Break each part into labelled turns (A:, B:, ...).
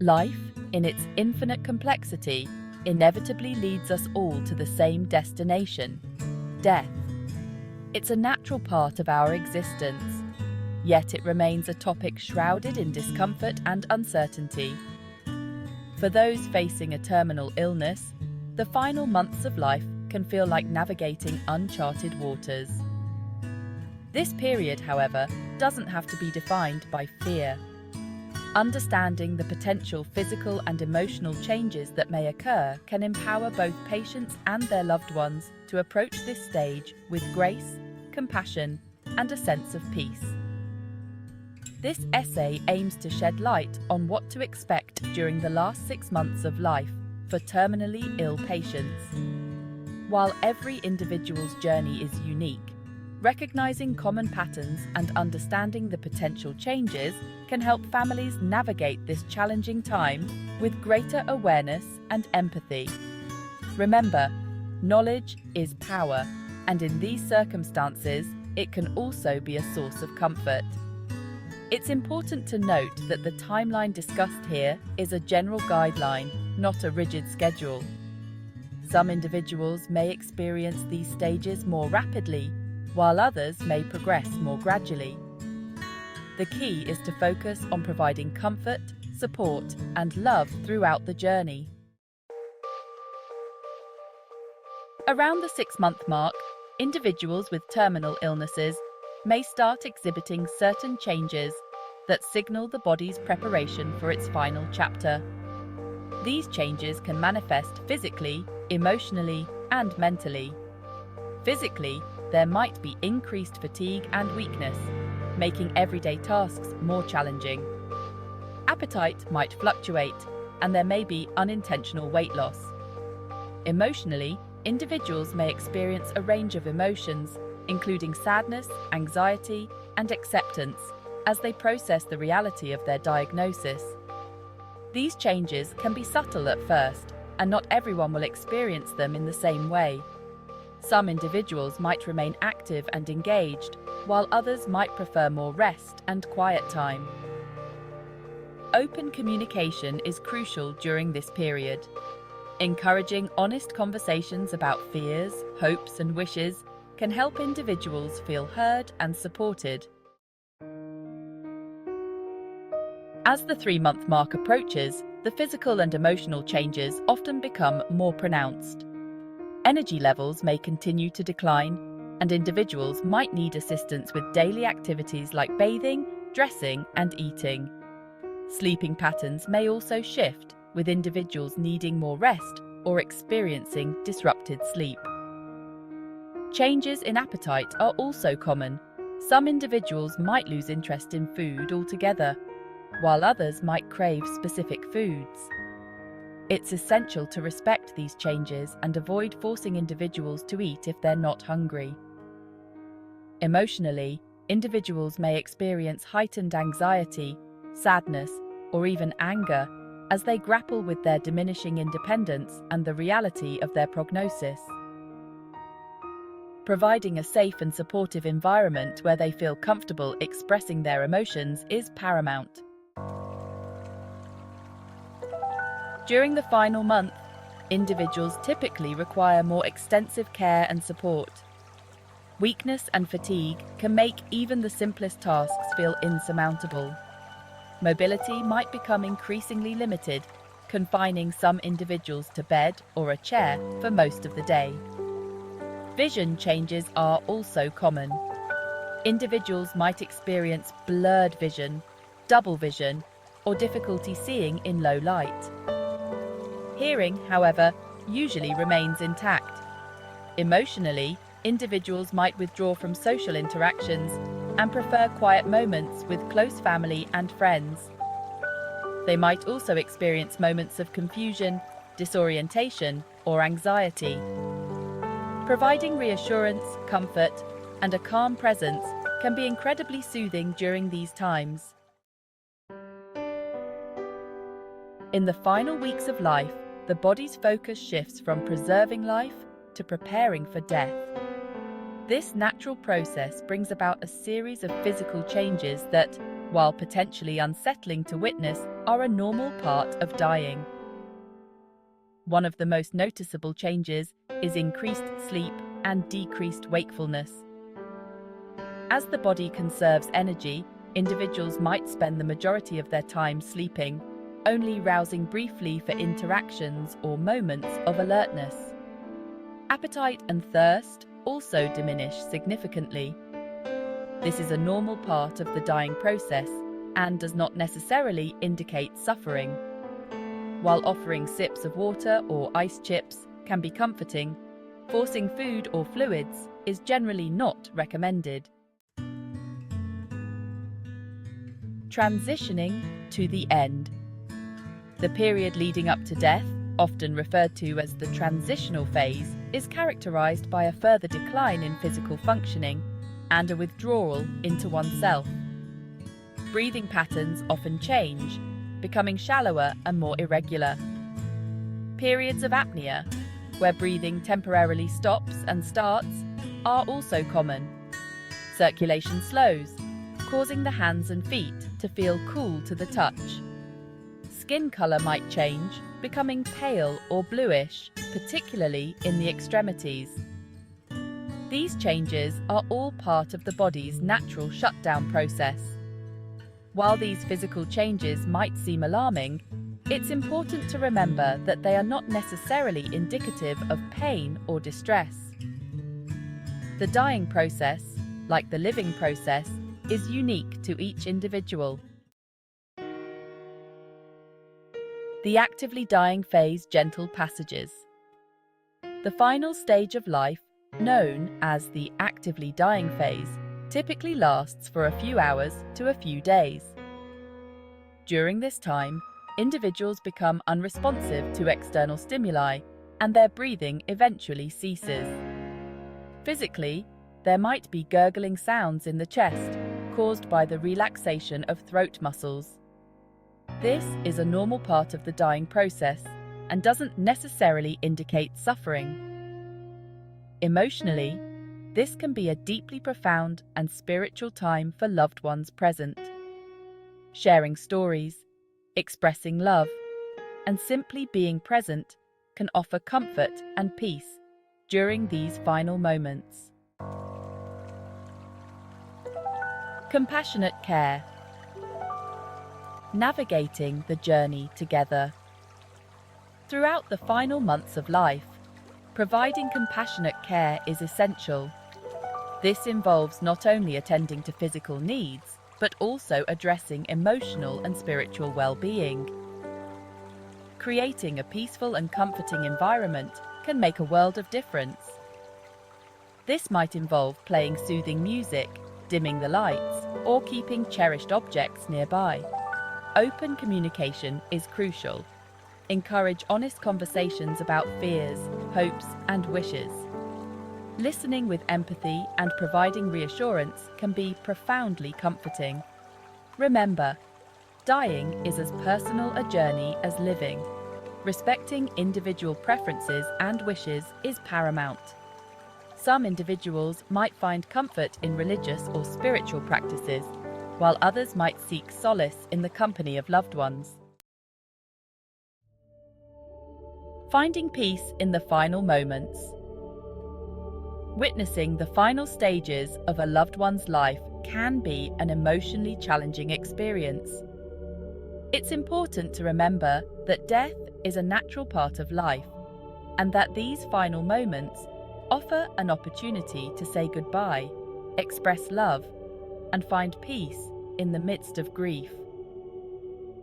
A: Life, in its infinite complexity, inevitably leads us all to the same destination: death. It's a natural part of our existence, yet it remains a topic shrouded in discomfort and uncertainty. For those facing a terminal illness, the final months of life can feel like navigating uncharted waters. This period, however, doesn't have to be defined by fear. Understanding the potential physical and emotional changes that may occur can empower both patients and their loved ones to approach this stage with grace, compassion, and a sense of peace. This essay aims to shed light on what to expect during the last 6 months of life for terminally ill patients. While every individual's journey is unique, recognizing common patterns and understanding the potential changes can help families navigate this challenging time with greater awareness and empathy. Remember, knowledge is power, and in these circumstances, it can also be a source of comfort. It's important to note that the timeline discussed here is a general guideline, not a rigid schedule. Some individuals may experience these stages more rapidly, while others may progress more gradually. The key is to focus on providing comfort, support, and love throughout the journey. Around the 6-month mark, individuals with terminal illnesses may start exhibiting certain changes that signal the body's preparation for its final chapter. These changes can manifest physically, emotionally, and mentally. Physically, there might be increased fatigue and weakness, making everyday tasks more challenging. Appetite might fluctuate, and there may be unintentional weight loss. Emotionally, individuals may experience a range of emotions, including sadness, anxiety, and acceptance, as they process the reality of their diagnosis. These changes can be subtle at first, and not everyone will experience them in the same way. Some individuals might remain active and engaged, while others might prefer more rest and quiet time. Open communication is crucial during this period. Encouraging honest conversations about fears, hopes, and wishes can help individuals feel heard and supported. As the 3-month mark approaches, the physical and emotional changes often become more pronounced. Energy levels may continue to decline, and individuals might need assistance with daily activities like bathing, dressing, and eating. Sleeping patterns may also shift, with individuals needing more rest or experiencing disrupted sleep. Changes in appetite are also common. Some individuals might lose interest in food altogether, while others might crave specific foods. It's essential to respect these changes and avoid forcing individuals to eat if they're not hungry. Emotionally, individuals may experience heightened anxiety, sadness, or even anger as they grapple with their diminishing independence and the reality of their prognosis. Providing a safe and supportive environment where they feel comfortable expressing their emotions is paramount. During the final month, individuals typically require more extensive care and support. Weakness and fatigue can make even the simplest tasks feel insurmountable. Mobility might become increasingly limited, confining some individuals to bed or a chair for most of the day. Vision changes are also common. Individuals might experience blurred vision, double vision, or difficulty seeing in low light. Hearing, however, usually remains intact. Emotionally, individuals might withdraw from social interactions and prefer quiet moments with close family and friends. They might also experience moments of confusion, disorientation, or anxiety. Providing reassurance, comfort, and a calm presence can be incredibly soothing during these times. In the final weeks of life, the body's focus shifts from preserving life to preparing for death. This natural process brings about a series of physical changes that, while potentially unsettling to witness, are a normal part of dying. One of the most noticeable changes is increased sleep and decreased wakefulness. As the body conserves energy, individuals might spend the majority of their time sleeping, only rousing briefly for interactions or moments of alertness. Appetite and thirst also diminish significantly. This is a normal part of the dying process and does not necessarily indicate suffering. While offering sips of water or ice chips can be comforting, forcing food or fluids is generally not recommended. Transitioning to the end. The period leading up to death, often referred to as the transitional phase, is characterized by a further decline in physical functioning and a withdrawal into oneself. Breathing patterns often change, becoming shallower and more irregular. Periods of apnea, where breathing temporarily stops and starts, are also common. Circulation slows, causing the hands and feet to feel cool to the touch. Skin color might change, becoming pale or bluish, particularly in the extremities. These changes are all part of the body's natural shutdown process. While these physical changes might seem alarming, it's important to remember that they are not necessarily indicative of pain or distress. The dying process, like the living process, is unique to each individual. The actively dying phase gentle passages. The final stage of life, known as the actively dying phase, typically lasts for a few hours to a few days. During this time, individuals become unresponsive to external stimuli, and their breathing eventually ceases. Physically, there might be gurgling sounds in the chest, caused by the relaxation of throat muscles. This is a normal part of the dying process and doesn't necessarily indicate suffering. Emotionally, this can be a deeply profound and spiritual time for loved ones present. Sharing stories, expressing love, and simply being present can offer comfort and peace during these final moments. Compassionate care. Navigating the journey together. Throughout the final months of life, providing compassionate care is essential. This involves not only attending to physical needs, but also addressing emotional and spiritual well-being. Creating a peaceful and comforting environment can make a world of difference. This might involve playing soothing music, dimming the lights, or keeping cherished objects nearby. Open communication is crucial. Encourage honest conversations about fears, hopes, and wishes. Listening with empathy and providing reassurance can be profoundly comforting. Remember, dying is as personal a journey as living. Respecting individual preferences and wishes is paramount. Some individuals might find comfort in religious or spiritual practices, while others might seek solace in the company of loved ones. Finding peace in the final moments. Witnessing the final stages of a loved one's life can be an emotionally challenging experience. It's important to remember that death is a natural part of life, and that these final moments offer an opportunity to say goodbye, express love, and find peace in the midst of grief.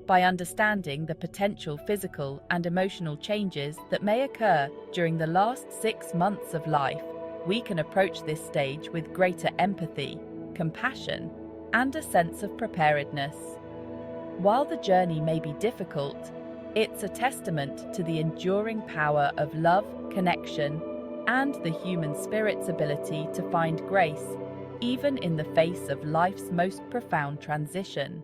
A: By understanding the potential physical and emotional changes that may occur during the last 6 months of life, we can approach this stage with greater empathy, compassion, and a sense of preparedness. While the journey may be difficult, it's a testament to the enduring power of love, connection, and the human spirit's ability to find grace, even in the face of life's most profound transition.